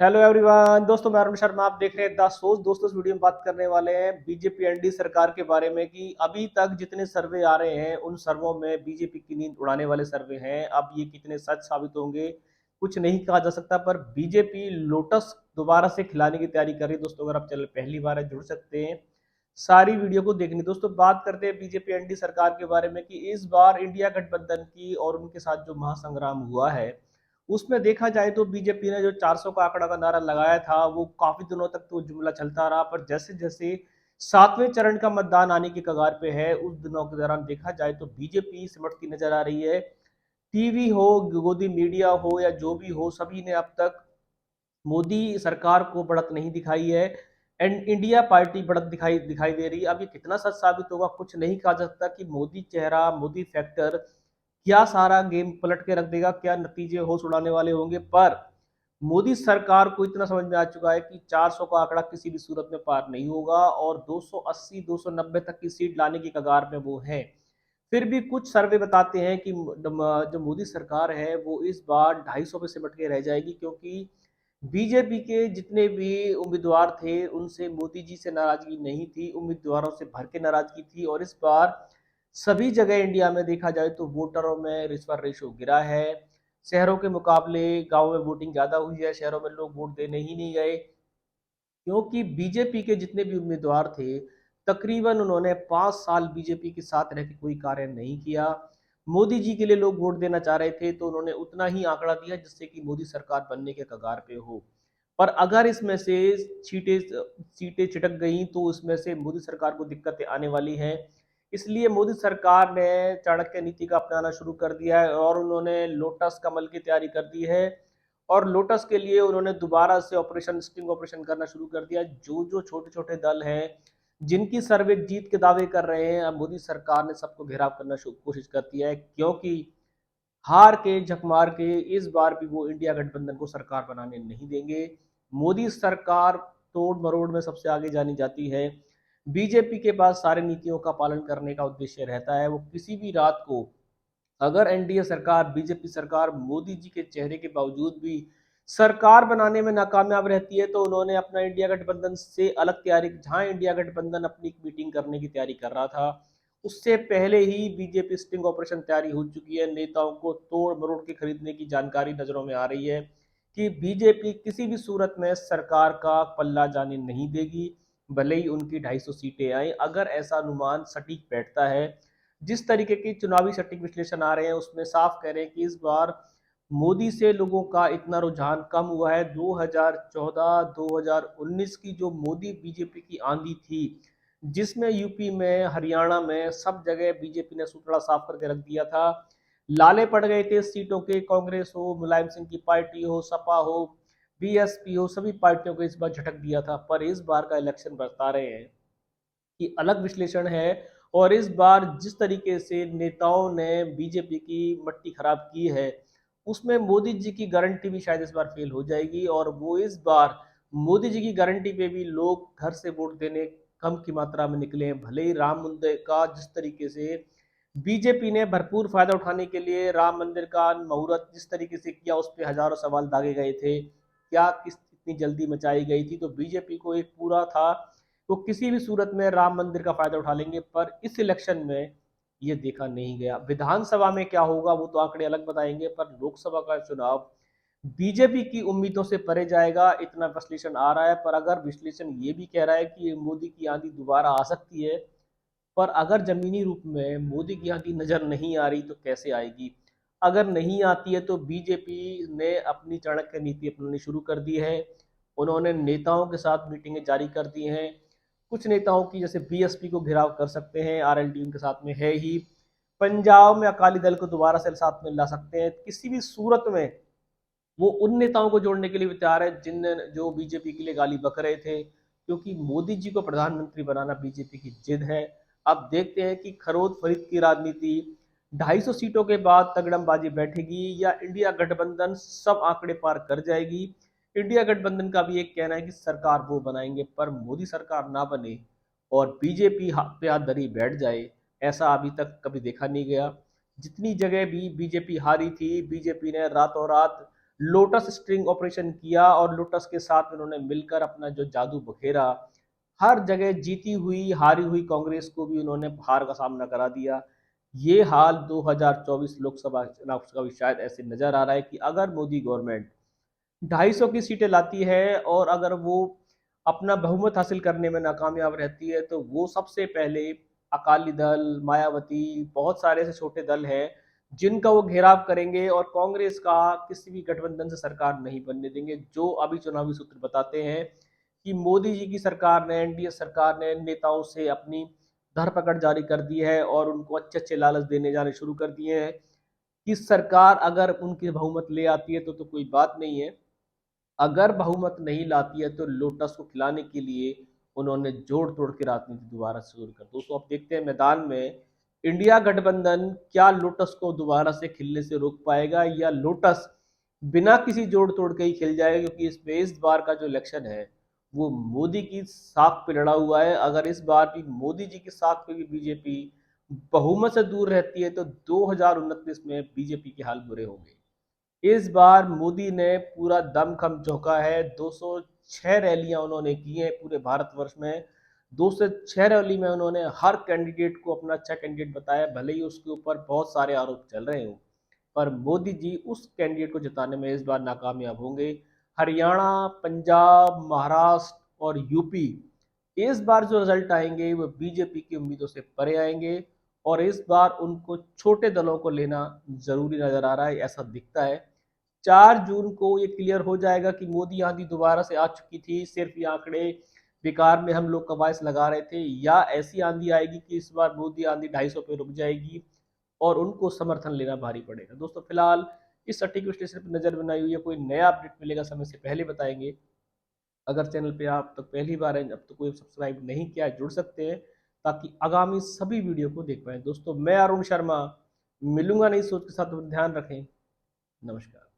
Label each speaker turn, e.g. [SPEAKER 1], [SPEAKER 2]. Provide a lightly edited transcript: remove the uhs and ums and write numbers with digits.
[SPEAKER 1] Hello everyone, दोस्तों मैं अरुण शर्मा। आप देख रहे हैं द सोच। दोस्तों इस वीडियो में बात करने वाले हैं बीजेपी एनडी सरकार के बारे में कि अभी तक जितने सर्वे आ रहे हैं उन सर्वों में बीजेपी की नींद उड़ाने वाले सर्वे हैं। अब ये कितने सच साबित होंगे कुछ नहीं कहा जा सकता, पर बीजेपी लोटस दोबारा से खिलाने की तैयारी कर रही है। दोस्तों अगर आप चैनल पहली बार है जुड़ सकते हैं सारी वीडियो को देखनी। दोस्तों बात करते हैं बीजेपी एनडी सरकार के बारे में कि इस बार इंडिया गठबंधन की और उनके साथ जो महासंग्राम हुआ है उसमें देखा जाए तो बीजेपी ने जो 400 का आंकड़ा का नारा लगाया था वो काफी दिनों तक तो जुमला चलता रहा, पर जैसे जैसे सातवें चरण का मतदान आने की कगार पे है उस दिनों के दौरान देखा जाए तो बीजेपी सिमटती नजर आ रही है। टीवी हो, गोदी मीडिया हो या जो भी हो, सभी ने अब तक मोदी सरकार को बढ़त नहीं दिखाई है एंड इंडिया पार्टी बढ़त दिखाई दिखाई दे रही है। अब ये कितना सच साबित होगा कुछ नहीं कहा जा सकता कि मोदी चेहरा, मोदी फैक्टर क्या सारा गेम पलट के रख देगा, क्या नतीजे होश उड़ाने वाले होंगे। पर मोदी सरकार को इतना समझ में आ चुका है कि 400 का आंकड़ा किसी भी सूरत में पार नहीं होगा और 280 290 तक की सीट लाने की कगार में वो है। फिर भी कुछ सर्वे बताते हैं कि जो मोदी सरकार है वो इस बार 250 पे सिमट के रह जाएगी, क्योंकि बीजेपी के जितने भी उम्मीदवार थे उनसे मोदी जी से नाराजगी नहीं थी, उम्मीदवारों से भर के नाराजगी थी। और इस बार सभी जगह इंडिया में देखा जाए तो वोटरों में रिश्वत रेशो गिरा है। शहरों के मुकाबले गांव में वोटिंग ज्यादा हुई है, शहरों में लोग वोट देने ही नहीं गए, क्योंकि बीजेपी के जितने भी उम्मीदवार थे तकरीबन उन्होंने 5 साल बीजेपी के साथ रह के कोई कार्य नहीं किया। मोदी जी के लिए लोग वोट देना चाह रहे थे तो उन्होंने उतना ही आंकड़ा दिया जिससे कि मोदी सरकार बनने के कगार पे हो। पर अगर इसमें से सीटें सीटें छिटक गई तो उसमें से मोदी सरकार को दिक्कतें आने वाली हैं। इसलिए मोदी सरकार ने चाणक्य नीति का अपनाना शुरू कर दिया है और उन्होंने लोटस कमल की तैयारी कर दी है। और लोटस के लिए उन्होंने दोबारा से ऑपरेशन स्टिंग ऑपरेशन करना शुरू कर दिया। जो जो छोटे छोटे दल हैं जिनकी सर्वे जीत के दावे कर रहे हैं, अब मोदी सरकार ने सबको घेराव करना कोशिश कर दिया है, क्योंकि हार के झक मार के इस बार भी वो इंडिया गठबंधन को सरकार बनाने नहीं देंगे। मोदी सरकार तोड़ मरोड़ में सबसे आगे जानी जाती है। बीजेपी के पास सारे नीतियों का पालन करने का उद्देश्य रहता है। वो किसी भी रात को अगर एनडीए सरकार, बीजेपी सरकार मोदी जी के चेहरे के बावजूद भी सरकार बनाने में नाकामयाब रहती है तो उन्होंने अपना इंडिया गठबंधन से अलग तैयारी, जहां इंडिया गठबंधन अपनी मीटिंग करने की तैयारी कर रहा था उससे पहले ही बीजेपी स्टिंग ऑपरेशन तैयारी हो चुकी है। नेताओं को तोड़ मरोड़ के खरीदने की जानकारी नजरों में आ रही है कि बीजेपी किसी भी सूरत में सरकार का पल्ला जाने नहीं देगी, भले ही उनकी 250 सीटें आए। अगर ऐसा अनुमान सटीक बैठता है, जिस तरीके की चुनावी सटीक विश्लेषण आ रहे हैं उसमें साफ कह रहे हैं कि इस बार मोदी से लोगों का इतना रुझान कम हुआ है। 2014 2019 की जो मोदी बीजेपी की आंधी थी जिसमें यूपी में, हरियाणा में सब जगह बीजेपी ने सूतड़ा साफ करके रख दिया था, लाले पड़ गए थे सीटों के। कांग्रेस हो, मुलायम सिंह की पार्टी हो, सपा हो, बीएसपी हो, सभी पार्टियों को इस बार झटक दिया था। पर इस बार का इलेक्शन बता रहे हैं कि अलग विश्लेषण है। और इस बार जिस तरीके से नेताओं ने बीजेपी की मट्टी खराब की है उसमें मोदी जी की गारंटी भी शायद इस बार फेल हो जाएगी। और वो इस बार मोदी जी की गारंटी पे भी लोग घर से वोट देने कम की मात्रा में निकले हैं। भले ही राम मंदिर का जिस तरीके से बीजेपी ने भरपूर फायदा उठाने के लिए राम मंदिर का मुहूर्त जिस तरीके से किया उस पर हजारों सवाल दागे गए थे, क्या किस इतनी जल्दी मचाई गई थी, तो बीजेपी को एक पूरा था वो किसी भी सूरत में राम मंदिर का फायदा उठा लेंगे। पर इस इलेक्शन में ये देखा नहीं गया। विधानसभा में क्या होगा वो तो आंकड़े अलग बताएंगे, पर लोकसभा का चुनाव बीजेपी की उम्मीदों से परे जाएगा, इतना विश्लेषण आ रहा है। पर अगर विश्लेषण ये भी कह रहा है कि मोदी की आंधी दोबारा आ सकती है, पर अगर जमीनी रूप में मोदी की आंधी नजर नहीं आ रही तो कैसे आएगी। अगर नहीं आती है तो बीजेपी ने अपनी चाणक्य नीति अपनानी शुरू कर दी है। उन्होंने नेताओं के साथ मीटिंगें जारी कर दी हैं। कुछ नेताओं की जैसे बीएसपी को घेराव कर सकते हैं, आरएलडी उनके साथ में है ही। पंजाब में अकाली दल को दोबारा से साथ में ला सकते हैं। किसी भी सूरत में वो उन नेताओं को जोड़ने के लिए भी तैयार है जिन जो बीजेपी के लिए गाली बक रहे थे, क्योंकि मोदी जी को प्रधानमंत्री बनाना बीजेपी की जिद है। अब देखते हैं कि खरोद फरीद की राजनीति 250 सीटों के बाद तगड़मबाजी बैठेगी या इंडिया गठबंधन सब आंकड़े पार कर जाएगी। इंडिया गठबंधन का भी एक कहना है कि सरकार वो बनाएंगे, पर मोदी सरकार ना बने और बीजेपी हाथ पे हाथ धरी बैठ जाए, ऐसा अभी तक कभी देखा नहीं गया। जितनी जगह भी बीजेपी हारी थी बीजेपी ने रातों रात लोटस स्ट्रिंग ऑपरेशन किया और लोटस के साथ उन्होंने मिलकर अपना जो जादू बखेरा, हर जगह जीती हुई हारी हुई कांग्रेस को भी उन्होंने हार का सामना करा दिया। ये हाल 2024 लोकसभा चुनाव का भी शायद ऐसे नजर आ रहा है कि अगर मोदी गवर्नमेंट 250 की सीटें लाती है और अगर वो अपना बहुमत हासिल करने में नाकामयाब रहती है तो वो सबसे पहले अकाली दल, मायावती, बहुत सारे ऐसे छोटे दल हैं जिनका वो घेराव करेंगे और कांग्रेस का किसी भी गठबंधन से सरकार नहीं बनने देंगे। जो अभी चुनावी सूत्र बताते हैं कि मोदी जी की सरकार ने, एनडीए सरकार ने नेताओं से अपनी धरपकड़ जारी कर दी है और उनको अच्छे अच्छे लालच देने जाने शुरू कर दिए हैं कि सरकार अगर उनकी बहुमत ले आती है तो कोई बात नहीं है, अगर बहुमत नहीं लाती है तो लोटस को खिलाने के लिए उन्होंने जोड़ तोड़ के राजनीति दोबारा शुरू कर। दोस्तों आप देखते हैं मैदान में इंडिया गठबंधन क्या लोटस को दोबारा से खिलने से रोक पाएगा या लोटस बिना किसी जोड़ तोड़ के ही खिल जाएगा, क्योंकि इसमें इस बार का जो इलेक्शन है वो मोदी की साख पे लड़ा हुआ है। अगर इस बार भी मोदी जी की साख पे भी बीजेपी बहुमत से दूर रहती है तो 2029 में बीजेपी के हाल बुरे होंगे। इस बार मोदी ने पूरा दमखम झोंका है। 206 रैलियां उन्होंने की हैं पूरे भारतवर्ष में। 206 रैली में उन्होंने हर कैंडिडेट को अपना अच्छा कैंडिडेट बताया, भले ही उसके ऊपर बहुत सारे आरोप चल रहे हों, पर मोदी जी उस कैंडिडेट को जिताने में इस बार नाकामयाब होंगे। हरियाणा, पंजाब, महाराष्ट्र और यूपी, इस बार जो रिजल्ट आएंगे वो बीजेपी की उम्मीदों से परे आएंगे और इस बार उनको छोटे दलों को लेना जरूरी नजर आ रहा है, ऐसा दिखता है। 4 जून को ये क्लियर हो जाएगा कि मोदी आंधी दोबारा से आ चुकी थी, सिर्फ ये आंकड़े बेकार में हम लोग कवायद लगा रहे थे, या ऐसी आंधी आएगी कि इस बार मोदी आंधी 250 पे रुक जाएगी और उनको समर्थन लेना भारी पड़ेगा। दोस्तों फिलहाल इस सटीक विश्लेषण पर नजर बनाई हुई है, कोई नया अपडेट मिलेगा समय से पहले बताएंगे। अगर चैनल पे आप तक पहली बार हैं, अब तो कोई सब्सक्राइब नहीं किया है, जुड़ सकते हैं ताकि आगामी सभी वीडियो को देख पाएं। दोस्तों मैं अरुण शर्मा मिलूंगा नई सोच के साथ, ध्यान रखें। नमस्कार।